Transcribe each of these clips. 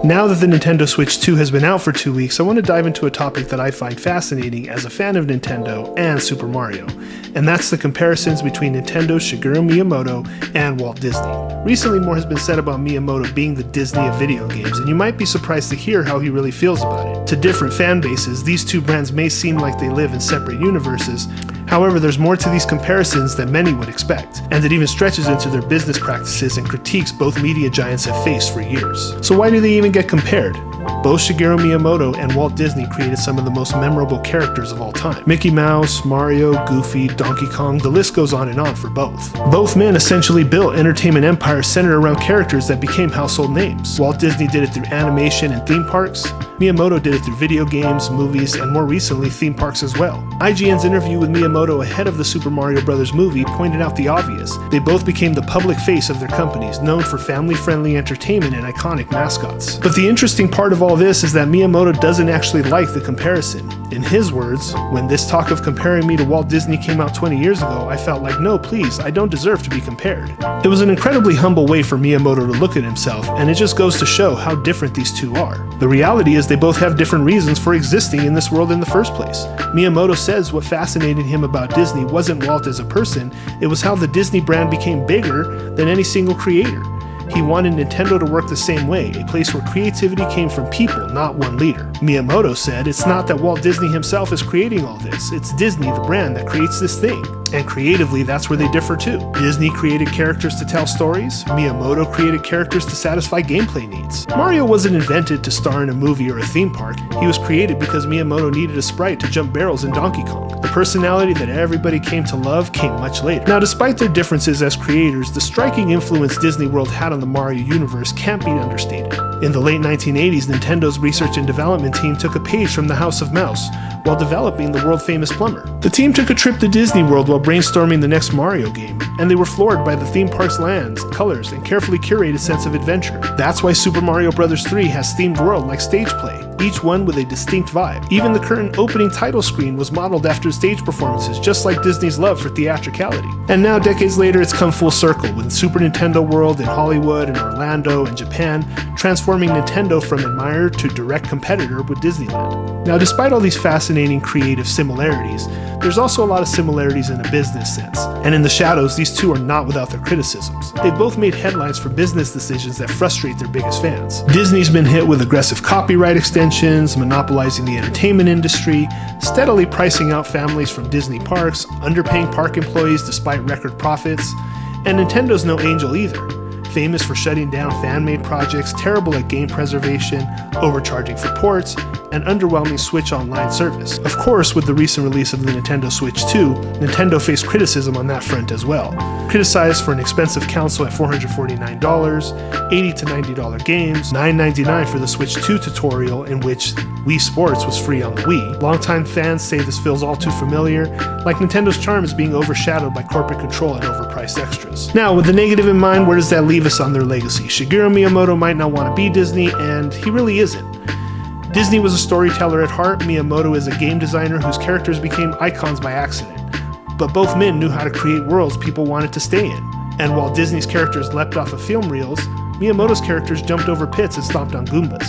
Now that the Nintendo Switch 2 has been out for 2 weeks, I want to dive into a topic that I find fascinating as a fan of Nintendo and Super Mario, and that's the comparisons between Nintendo's Shigeru Miyamoto and Walt Disney. Recently, more has been said about Miyamoto being the Disney of video games, and you might be surprised to hear how he really feels about it. To different fan bases, these two brands may seem like they live in separate universes. However, there's more to these comparisons than many would expect, and it even stretches into their business practices and critiques both media giants have faced for years. So why do they even get compared? Both Shigeru Miyamoto and Walt Disney created some of the most memorable characters of all time. Mickey Mouse, Mario, Goofy, Donkey Kong, the list goes on and for both. Both men essentially built entertainment empires centered around characters that became household names. Walt Disney did it through animation and theme parks. Miyamoto did it through video games, movies, and more recently, theme parks as well. IGN's interview with Miyamoto ahead of the Super Mario Bros. Movie pointed out the obvious. They both became the public face of their companies, known for family-friendly entertainment and iconic mascots. But the interesting part of all this is that Miyamoto doesn't actually like the comparison. In his words, "When this talk of comparing me to Walt Disney came out 20 years ago, I felt like, no, please, I don't deserve to be compared." It was an incredibly humble way for Miyamoto to look at himself, and it just goes to show how different these two are. The reality is they both have different reasons for existing in this world in the first place. Miyamoto says what fascinated him about Disney wasn't Walt as a person, it was how the Disney brand became bigger than any single creator. He wanted Nintendo to work the same way, a place where creativity came from people, not one leader. Miyamoto said, "It's not that Walt Disney himself is creating all this, it's Disney, the brand, that creates this thing." And creatively, that's where they differ too. Disney created characters to tell stories, Miyamoto created characters to satisfy gameplay needs. Mario wasn't invented to star in a movie or a theme park, he was created because Miyamoto needed a sprite to jump barrels in Donkey Kong. The personality that everybody came to love came much later. Now, despite their differences as creators, the striking influence Disney World had on the Mario universe can't be understated. In the late 1980s, Nintendo's research and development team took a page from the House of Mouse while developing the world-famous plumber. The team took a trip to Disney World while brainstorming the next Mario game, and they were floored by the theme park's lands, colors, and carefully curated sense of adventure. That's why Super Mario Bros. 3 has themed world like stage play, each one with a distinct vibe. Even the current opening title screen was modeled after stage performances, just like Disney's love for theatricality. And now, decades later, it's come full circle, with Super Nintendo World in Hollywood and Orlando and Japan, transforming Nintendo from admirer to direct competitor with Disneyland. Now, despite all these fascinating creative similarities, there's also a lot of similarities in a business sense. And in the shadows, these two are not without their criticisms. They've both made headlines for business decisions that frustrate their biggest fans. Disney's been hit with aggressive copyright extensions, monopolizing the entertainment industry, steadily pricing out families from Disney parks, underpaying park employees despite record profits. And Nintendo's no angel either. Famous for shutting down fan-made projects, terrible at game preservation, overcharging for ports, and underwhelming Switch Online service. Of course, with the recent release of the Nintendo Switch 2, Nintendo faced criticism on that front as well. Criticized for an expensive console at $449, $80 to $90 games, $9.99 for the Switch 2 tutorial in which Wii Sports was free on the Wii. Longtime fans say this feels all too familiar, like Nintendo's charm is being overshadowed by corporate control and overpriced extras. Now, with the negative in mind, where does that leave us on their legacy? Shigeru Miyamoto might not want to be Disney, and he really isn't. Disney was a storyteller at heart, Miyamoto is a game designer whose characters became icons by accident. But both men knew how to create worlds people wanted to stay in. And while Disney's characters leapt off of film reels, Miyamoto's characters jumped over pits and stomped on Goombas,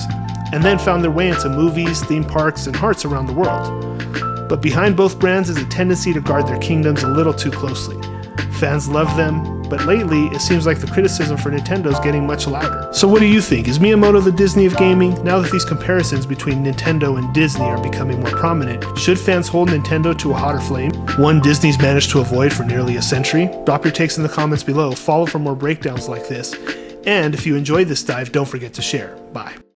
and then found their way into movies, theme parks, and hearts around the world. But behind both brands is a tendency to guard their kingdoms a little too closely. Fans love them, but lately it seems like the criticism for Nintendo is getting much louder. So what do you think? Is Miyamoto the Disney of gaming? Now that these comparisons between Nintendo and Disney are becoming more prominent, should fans hold Nintendo to a hotter flame? One Disney's managed to avoid for nearly a century? Drop your takes in the comments below, follow for more breakdowns like this, and if you enjoyed this dive, don't forget to share. Bye.